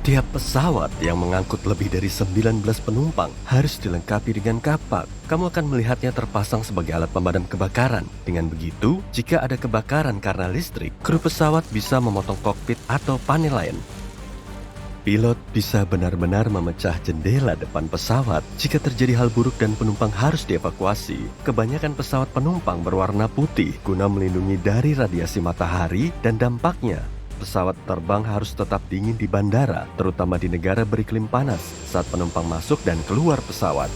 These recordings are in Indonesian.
Setiap pesawat yang mengangkut lebih dari 19 penumpang harus dilengkapi dengan kapak. Kamu akan melihatnya terpasang sebagai alat pemadam kebakaran. Dengan begitu, jika ada kebakaran karena listrik, kru pesawat bisa memotong kokpit atau panel lain. Pilot bisa benar-benar memecah jendela depan pesawat jika terjadi hal buruk dan penumpang harus dievakuasi. Kebanyakan pesawat penumpang berwarna putih guna melindungi dari radiasi matahari dan dampaknya. Pesawat terbang harus tetap dingin di bandara, terutama di negara beriklim panas saat penumpang masuk dan keluar pesawat.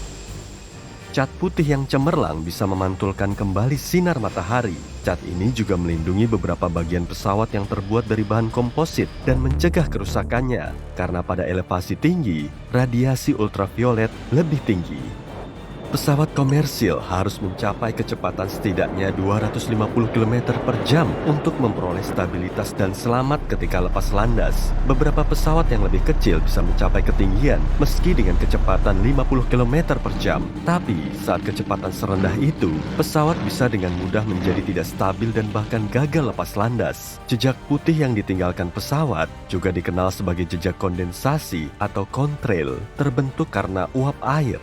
Cat putih yang cemerlang bisa memantulkan kembali sinar matahari. Cat ini juga melindungi beberapa bagian pesawat yang terbuat dari bahan komposit dan mencegah kerusakannya, karena pada elevasi tinggi, radiasi ultraviolet lebih tinggi. Pesawat komersil harus mencapai kecepatan setidaknya 250 km per jam untuk memperoleh stabilitas dan selamat ketika lepas landas. Beberapa pesawat yang lebih kecil bisa mencapai ketinggian meski dengan kecepatan 50 km per jam. Tapi saat kecepatan serendah itu, pesawat bisa dengan mudah menjadi tidak stabil dan bahkan gagal lepas landas. Jejak putih yang ditinggalkan pesawat juga dikenal sebagai jejak kondensasi atau contrail, terbentuk karena uap air.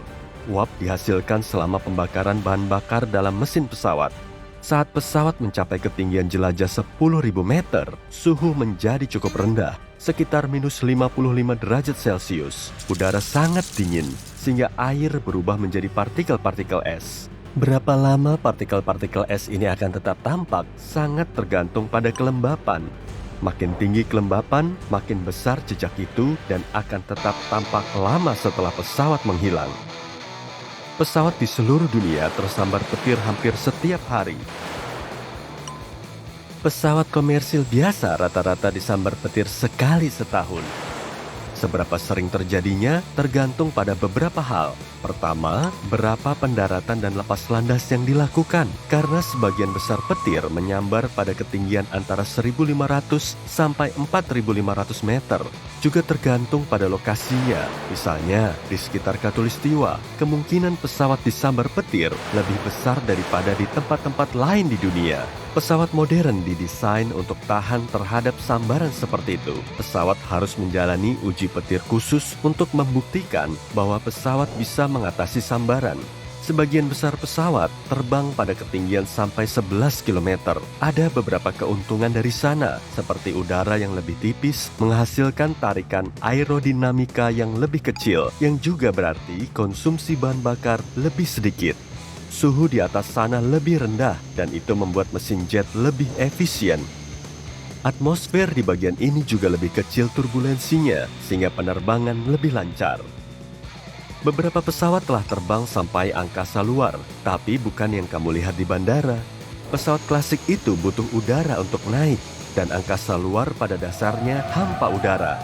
Uap dihasilkan selama pembakaran bahan bakar dalam mesin pesawat. Saat pesawat mencapai ketinggian jelajah 10.000 meter, suhu menjadi cukup rendah, sekitar minus 55 derajat Celcius. Udara sangat dingin, sehingga air berubah menjadi partikel-partikel es. Berapa lama partikel-partikel es ini akan tetap tampak sangat tergantung pada kelembapan. Makin tinggi kelembapan, makin besar jejak itu dan akan tetap tampak lama setelah pesawat menghilang. Pesawat di seluruh dunia tersambar petir hampir setiap hari. Pesawat komersil biasa rata-rata disambar petir sekali setahun. Seberapa sering terjadinya tergantung pada beberapa hal. Pertama, berapa pendaratan dan lepas landas yang dilakukan. Karena sebagian besar petir menyambar pada ketinggian antara 1.500 sampai 4.500 meter. Juga tergantung pada lokasinya. Misalnya, di sekitar Khatulistiwa, kemungkinan pesawat disambar petir lebih besar daripada di tempat-tempat lain di dunia. Pesawat modern didesain untuk tahan terhadap sambaran seperti itu. Pesawat harus menjalani uji petir khusus untuk membuktikan bahwa pesawat bisa mengatasi sambaran. Sebagian besar pesawat terbang pada ketinggian sampai 11 km. Ada beberapa keuntungan dari sana, seperti udara yang lebih tipis menghasilkan tarikan aerodinamika yang lebih kecil, yang juga berarti konsumsi bahan bakar lebih sedikit. Suhu di atas sana lebih rendah dan itu membuat mesin jet lebih efisien. Atmosfer di bagian ini juga lebih kecil turbulensinya, sehingga penerbangan lebih lancar. Beberapa pesawat telah terbang sampai angkasa luar, tapi bukan yang kamu lihat di bandara. Pesawat klasik itu butuh udara untuk naik, dan angkasa luar pada dasarnya hampa udara.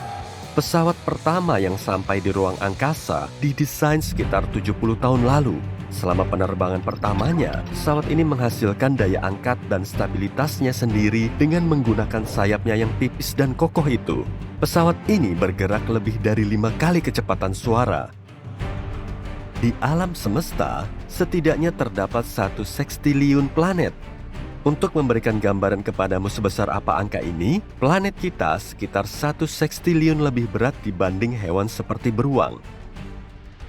Pesawat pertama yang sampai di ruang angkasa didesain sekitar 70 tahun lalu. Selama penerbangan pertamanya, pesawat ini menghasilkan daya angkat dan stabilitasnya sendiri dengan menggunakan sayapnya yang tipis dan kokoh itu. Pesawat ini bergerak lebih dari 5 kali kecepatan suara. Di alam semesta, setidaknya terdapat 1 sekstiliun planet. Untuk memberikan gambaran kepadamu sebesar apa angka ini, planet kita sekitar 1 sekstiliun lebih berat dibanding hewan seperti beruang.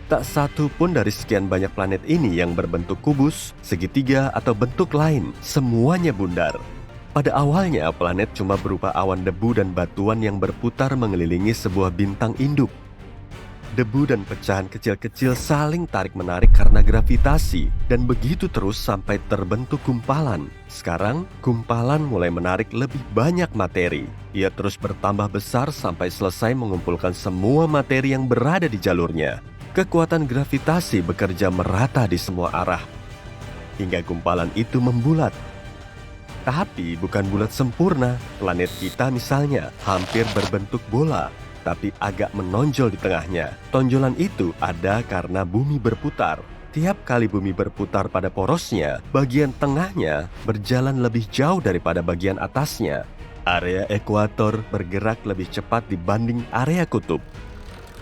Tak satu pun dari sekian banyak planet ini yang berbentuk kubus, segitiga, atau bentuk lain. Semuanya bundar. Pada awalnya, planet cuma berupa awan debu dan batuan yang berputar mengelilingi sebuah bintang induk. Debu dan pecahan kecil-kecil saling tarik-menarik karena gravitasi, dan begitu terus sampai terbentuk gumpalan. Sekarang, gumpalan mulai menarik lebih banyak materi. Ia terus bertambah besar sampai selesai mengumpulkan semua materi yang berada di jalurnya. Kekuatan gravitasi bekerja merata di semua arah, hingga gumpalan itu membulat. Tapi bukan bulat sempurna. Planet kita misalnya hampir berbentuk bola, tapi agak menonjol di tengahnya. Tonjolan itu ada karena bumi berputar. Tiap kali bumi berputar pada porosnya, bagian tengahnya berjalan lebih jauh daripada bagian atasnya. Area ekuator bergerak lebih cepat dibanding area kutub.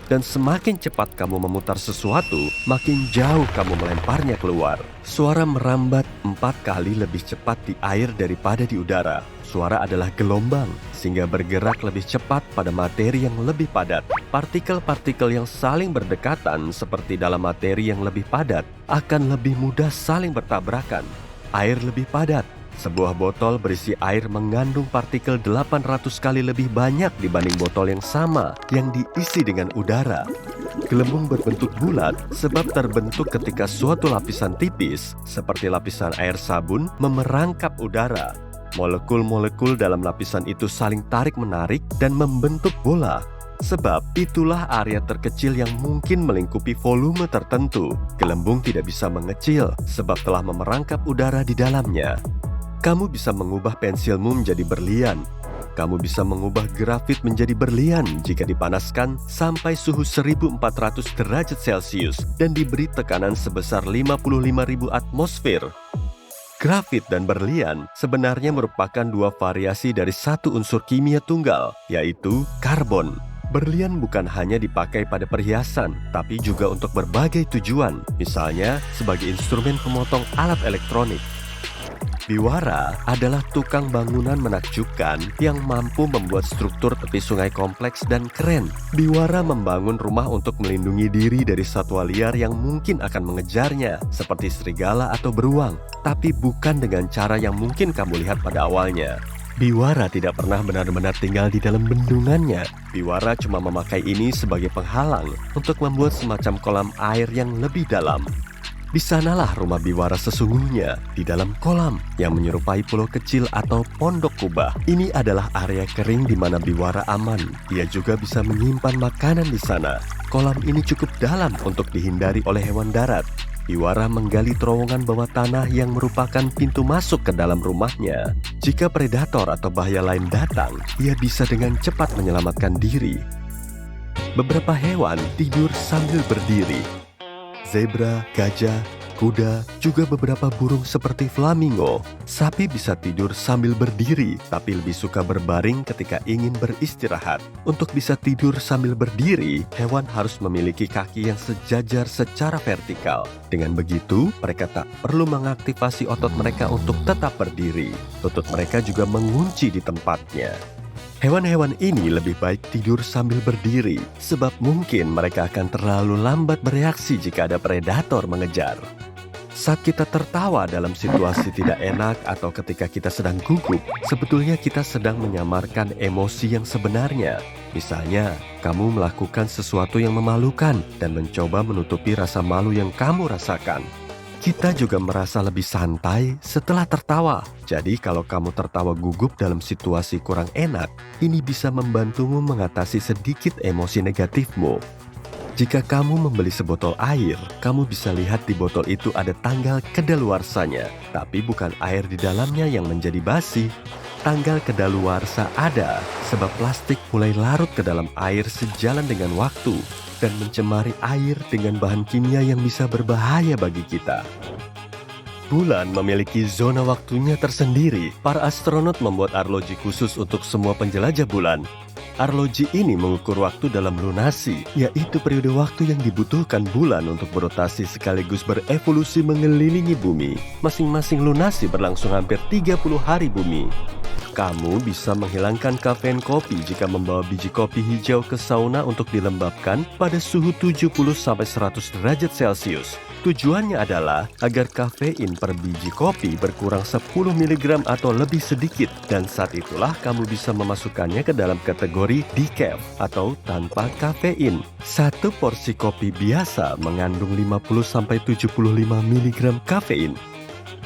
Dan semakin cepat kamu memutar sesuatu, makin jauh kamu melemparnya keluar. Suara merambat 4 kali lebih cepat di air daripada di udara. suara adalah gelombang, sehingga bergerak lebih cepat pada materi yang lebih padat. Partikel-partikel yang saling berdekatan seperti dalam materi yang lebih padat akan lebih mudah saling bertabrakan. Air lebih padat. Sebuah botol berisi air mengandung partikel 800 kali lebih banyak dibanding botol yang sama yang diisi dengan udara. Gelembung berbentuk bulat sebab terbentuk ketika suatu lapisan tipis, seperti lapisan air sabun, memerangkap udara. Molekul-molekul dalam lapisan itu saling tarik-menarik dan membentuk bola. Sebab itulah area terkecil yang mungkin melingkupi volume tertentu. Gelembung tidak bisa mengecil sebab telah memerangkap udara di dalamnya. Kamu bisa mengubah pensilmu menjadi berlian. Kamu bisa mengubah grafit menjadi berlian jika dipanaskan sampai suhu 1400 derajat Celcius dan diberi tekanan sebesar 55.000 atmosfer. Grafit dan berlian sebenarnya merupakan dua variasi dari satu unsur kimia tunggal, yaitu karbon. Berlian bukan hanya dipakai pada perhiasan, tapi juga untuk berbagai tujuan, misalnya sebagai instrumen pemotong alat elektronik. Biwara adalah tukang bangunan menakjubkan yang mampu membuat struktur tepi sungai kompleks dan keren. Biwara membangun rumah untuk melindungi diri dari satwa liar yang mungkin akan mengejarnya, seperti serigala atau beruang, tapi bukan dengan cara yang mungkin kamu lihat pada awalnya. Biwara tidak pernah benar-benar tinggal di dalam bendungannya. Biwara cuma memakai ini sebagai penghalang untuk membuat semacam kolam air yang lebih dalam. Di sanalah rumah biwara sesungguhnya, di dalam kolam yang menyerupai pulau kecil atau pondok kubah. Ini adalah area kering di mana biwara aman. Dia juga bisa menyimpan makanan di sana. Kolam ini cukup dalam untuk dihindari oleh hewan darat. Biwara menggali terowongan bawah tanah yang merupakan pintu masuk ke dalam rumahnya. Jika predator atau bahaya lain datang, ia bisa dengan cepat menyelamatkan diri. Beberapa hewan tidur sambil berdiri. Zebra, gajah, kuda, juga beberapa burung seperti flamingo. Sapi bisa tidur sambil berdiri, tapi lebih suka berbaring ketika ingin beristirahat. Untuk bisa tidur sambil berdiri, hewan harus memiliki kaki yang sejajar secara vertikal. Dengan begitu, mereka tak perlu mengaktifasi otot mereka untuk tetap berdiri. Lutut mereka juga mengunci di tempatnya. Hewan-hewan ini lebih baik tidur sambil berdiri, sebab mungkin mereka akan terlalu lambat bereaksi jika ada predator mengejar. Saat kita tertawa dalam situasi tidak enak atau ketika kita sedang gugup, sebetulnya kita sedang menyamarkan emosi yang sebenarnya. Misalnya, kamu melakukan sesuatu yang memalukan dan mencoba menutupi rasa malu yang kamu rasakan. Kita juga merasa lebih santai setelah tertawa. Jadi kalau kamu tertawa gugup dalam situasi kurang enak, ini bisa membantumu mengatasi sedikit emosi negatifmu. Jika kamu membeli sebotol air, kamu bisa lihat di botol itu ada tanggal kedaluarsanya. Tapi bukan air di dalamnya yang menjadi basi. Tanggal kedaluarsa ada sebab plastik mulai larut ke dalam air sejalan dengan waktu dan mencemari air dengan bahan kimia yang bisa berbahaya bagi kita. Bulan memiliki zona waktunya tersendiri. Para astronot membuat arloji khusus untuk semua penjelajah bulan. Arloji ini mengukur waktu dalam lunasi, yaitu periode waktu yang dibutuhkan bulan untuk berotasi sekaligus berevolusi mengelilingi bumi. Masing-masing lunasi berlangsung hampir 30 hari bumi. Kamu bisa menghilangkan kafein kopi jika membawa biji kopi hijau ke sauna untuk dilembabkan pada suhu 70-100 derajat Celcius. Tujuannya adalah agar kafein per biji kopi berkurang 10 mg atau lebih sedikit, dan saat itulah kamu bisa memasukkannya ke dalam kategori decaf atau tanpa kafein. Satu porsi kopi biasa mengandung 50-75 mg kafein.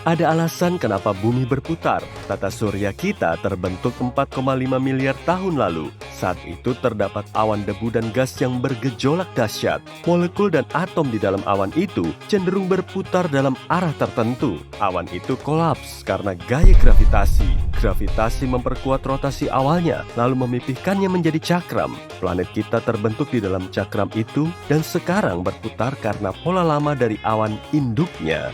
Ada alasan kenapa bumi berputar. Tata surya kita terbentuk 4,5 miliar tahun lalu. Saat itu terdapat awan debu dan gas yang bergejolak dahsyat. Molekul dan atom di dalam awan itu cenderung berputar dalam arah tertentu. Awan itu kolaps karena gaya gravitasi. Gravitasi memperkuat rotasi awalnya, lalu memipihkannya menjadi cakram. Planet kita terbentuk di dalam cakram itu dan sekarang berputar karena pola lama dari awan induknya.